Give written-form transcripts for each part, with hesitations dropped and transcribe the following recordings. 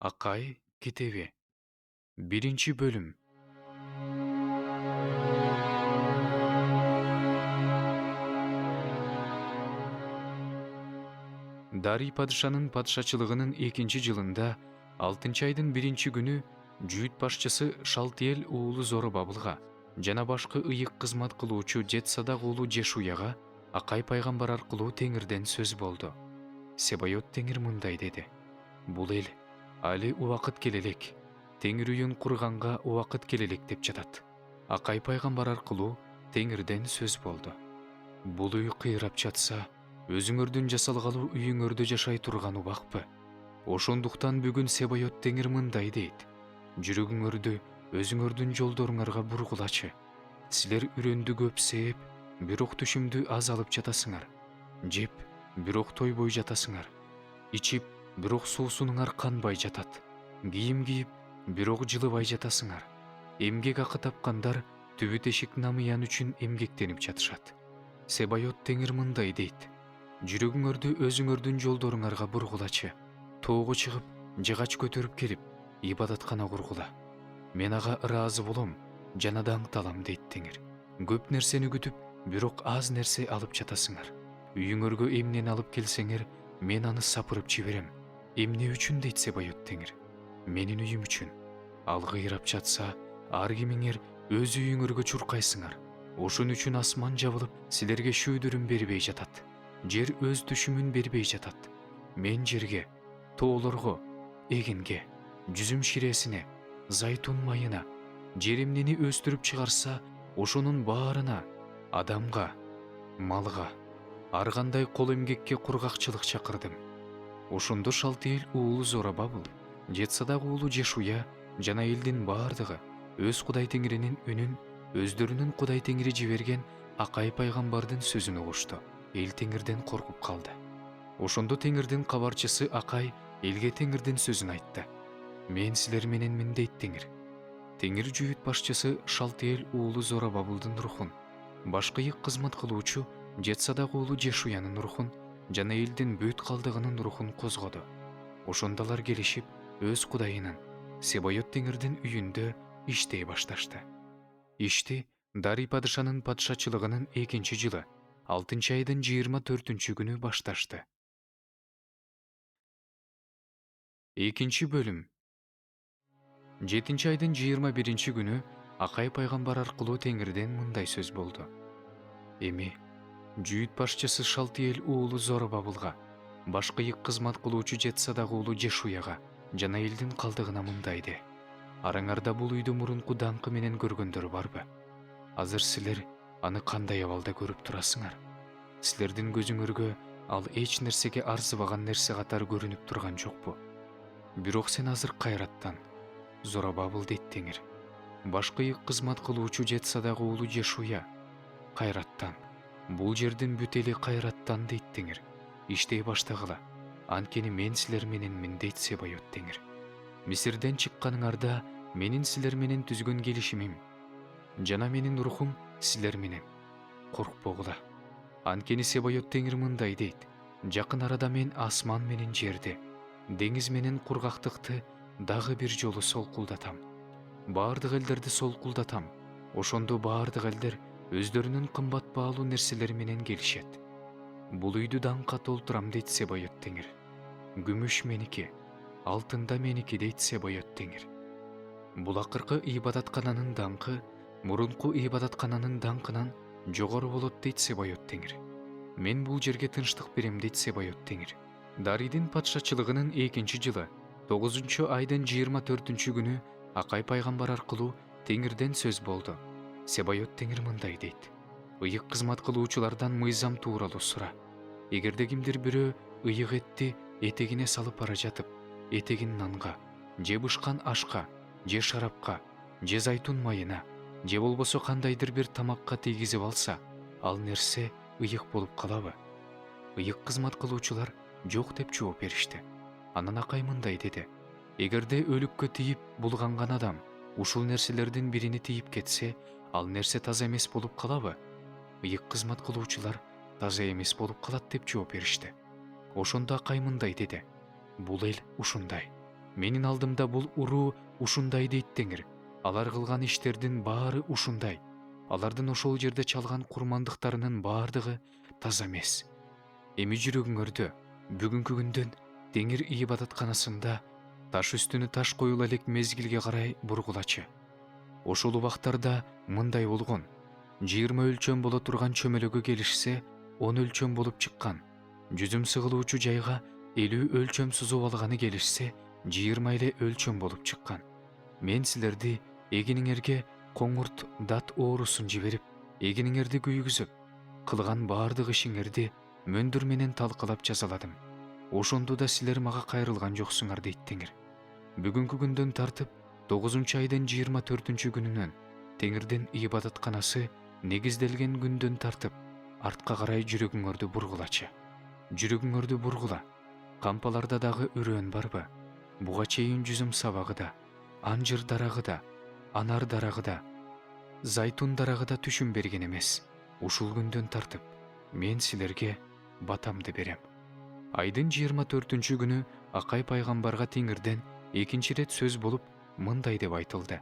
Акай китеби. Биринчи бөлүм. Дарий падышанын падышачылыгынын 2-жылында 6-айдын 1-күнү Жүйүт башчысы Шалтиэл уулу Зоробабылга жана башкы ыйык кызмат кылуучу Жетсадак уулу Жешуяга Акай пайгамбар аркылуу Теңирден сөз болду. Себайот Теңир мындай деди: Бул эл али убакыт келе элек, Теңир үйүн курганга убакыт келе элек деп жатат. Акай пайгамбар аркылуу Теңирден сөз болду. Бул үй кыйрап жатса, өзүңөрдүн жасалгалуу үйүңөрдө жашай турган убакпы? Ошондуктан бүгүн Себайот Теңир мындай дейт: жүрөгүңөрдү өзүңөрдүн жолдоруңарга бургулачы. Силер үрөндү көп сээп, бирок түшүмдү аз алып жатасыңар. Жеп, бирок тойбой жатасыңар. Ичип, бирок суусунуңар канбай жатат. Кийим кийип, бирок жылыбай жатасыңар. Эмгек акы тапкандар түбү тешик намыян үчүн эмгектенип жатышат. Себайот Теңир мындай дейт: жүрөгүңөрдү өзүңөрдүн жолдоруңарга бургулачы. Тоого чыгып, жыгач көтөрүп келип, ибадаткана кургула. Мен ага ыраазы болом жана даңкталам, дейт Теңир. Көп нерсени күтүп, бирок аз нерсе алып жатасыңар. Үйүңөргө эмнени алып келсеңер, мен аны сапырып жиберем. Эмне үчүн, дейт Себайот Теңир. Менин үйүм үчүн. Ал кыйрап жатса, ар кимиңер өз үйүңөргө чуркайсыңар. Ошон үчүн асман жабылып, силерге шүүдүрүн бербей жатат. Жер өз түшүмүн бербей жатат. Мен жерге, тоолорго, эгинге, жүзүм ширесине, зайтун майына, жер эмнени өстүрүп чыгарса, ошонун баарына, адамга, малга, ар кандай кол эмгекке кургакчылык чакырдым. Ошондо Шалтиэл уулу Зоробабыл, Жетсадак уулу Жешуя жана элдин бардыгы өз Кудай Теңиринин үнүн өздөрүнүн Кудай Теңири жиберген Акай пайгамбардын сөзүн угушту. Эл Теңирден коркуп калды. Ошондо Теңирдин кабарчысы Акай элге Теңирдин сөзүн айтты. Мен силер мененмин, дейт Теңир. Теңир жүйүт башчысы Шалтиэл уулу Зоробабылдын рухун, башкы ыйык кызмат кылуучу Жетсадак уулу Жешуянын рухун жана элдин бүт калдыгынын рухун козгоду. Ошондо алар келишип, өз Кудайынын, Себайот Теңирдин үйүндө иштей башташты. Ишти Дарий падышанын падышачылыгынын 2-жылы 6-айдын 24-күнү башташты. 2-бөлүм. 7-айдын 21-күнү Акай пайгамбар аркылуу Теңирден мындай сөз болду. Эми жүйүт башчысы Шалтиэл уулу Зоробабылга, башкы ыйык кызмат кылуучу Жетсадак уулу Жешуяга жана элдин калдыгына мындай де: араңарда бул үйдү мурунку даңкы менен көргөндөр барбы? Азыр силер аны кандай абалда көрүп турасыңар? Силердин көзүңөргө ал эч нерсеге арзыбаган нерсе катары көрүнүп турган жокпу? Бирок сен азыр кайраттан, Зоробабыл, дейт Теңир. Башкы ыйык кызмат кылуучу Жетсадак уулу Жешуя, кайраттан. Бул жердин бүт эли кайраттан, дейт Теңир. Иштей баштагыла. Анткени мен силер мененмин, дейт Себайот Теңир. Мисирден чыкканыңарда менин силер менен түзгөн келишимим жана менин рухум силер менен. Коркпогула. Анткени Себайот Теңир мындай дейт: жакын арада мен асман менен жерди, деңиз менен кургактыкты дагы бир жолу солкулдатам. Баардык элдерди солкулдатам. Ошондо баардык элдер өздөрүнүн кымбат баалуу нерселери менен келишет. Бул үйдү даңкка толтурам, дейт Себайот Теңир. Күмүш меники, алтын да меники, дейт Себайот Теңир. Бул акыркы ибадаткананын даңкы мурунку ибадаткананын даңкынан жогору болот, дейт Себайот Теңир. Мен бул жерге тынчтык берем, дейт Себайот Теңир. Дарийдин падышачылыгынын 2-жылы 9-айдын 24-күнү Акай пайгамбар аркылуу Теңирден сөз болду. Себайот Теңир мындай дейт: ыйык кызмат кылуучулардан мыйзам тууралуу сура. Эгерде кимдир бирөө ыйык этти этегине салып бара жатып, этегин нанга, же бышкан ашка, же шарапка, же зайтун майына, же болбосо кандайдыр бир тамакка тийгизип алса, ал нерсе ыйык болуп калабы? Ыйык кызмат кылуучулар жок деп жооп беришти. Анан Акай мындай деди: эгерде өлүккө тийип булганган адам ушул нерселердин бирини тийип кетсе, ал нерсе таза эмес болуп калабы? Ыйык кызмат кылуучулар таза эмес болуп калат деп жооп беришти. Ошондо Акай мындай деди: бул эл ушундай. Менин алдымда бул уруу ушундай дейт Теңир. Алар кылган иштердин баары ушундай. Алардын ошол жерде чалган курмандыктарынын баардыгы таза эмес. Эми жүрөгүңөрдө бүгүнкү күндөн Теңир ибадатканасында таш үстүнө таш коюла элек мезгилге карай бургулачы. Ошол убактарда мындай болгон: 20 өлчөм боло турган чөмөлөгө келишсе 10 өлчөм болуп чыккан. Жүзүм сыгылуучу жайга 50 өлчөм сузуп алганы келишсе 20 эле өлчөм болуп чыккан. Мен силерди эгиниңерге коңурт дат оорусун жиберип, эгиниңерди күйгүзүп, кылган баардык ишиңерди мөндүр менен талкалап жазаладым. Ошондо да силер мага кайрылган жоксуңар дейт Теңир. Бүгүнкү күндөн тартып 9-айдын 24 күнүнөн Теңирдин ибадатканасы негизделген күндөн тартып артка карай жүрөгүңөрдү бургулачы. Жүрөгүңөрдү бургула. Кампаларда дагы үрөөн барбы? Буга чейин жүзүм сабагы да, анжыр дарагы да, анар дарагы да, зайтун дарагы да түшүм берген эмес. Ушул күндөн тартып мен силерге батамды берем. Айдын 24 күнү Акай пайгамбарга Теңирден экинчи ирет сөз болуп мындай деп айтылды.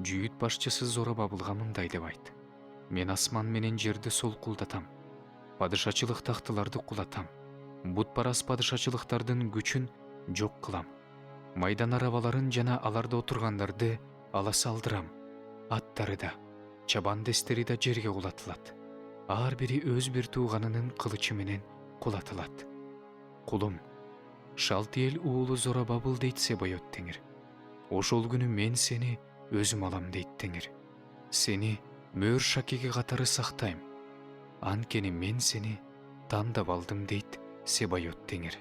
Жүйүт башчысы Зоробабылга мындай деп айт: Мен асман менен жерди солкулдатам, падышачылык тактыларды кулатам, бутпарас падышачылыктардын күчүн жок кылам. Майдан арабаларын жана аларда отургандарды ала салдырам. Аттары да, чабан дестери да жерге кулатылат. Ар бири өз бир тууганынын кылычы менен кулатылат. Кулум, Шалтиэл уулу Зоробабыл дейт Себайот Теңир. Ошол күнү мен сени өзүм алам дейт Теңир. Сени мөөр шакеги катары сактайм. Анткени мен сени тандап алдым дейт Себайот Теңир.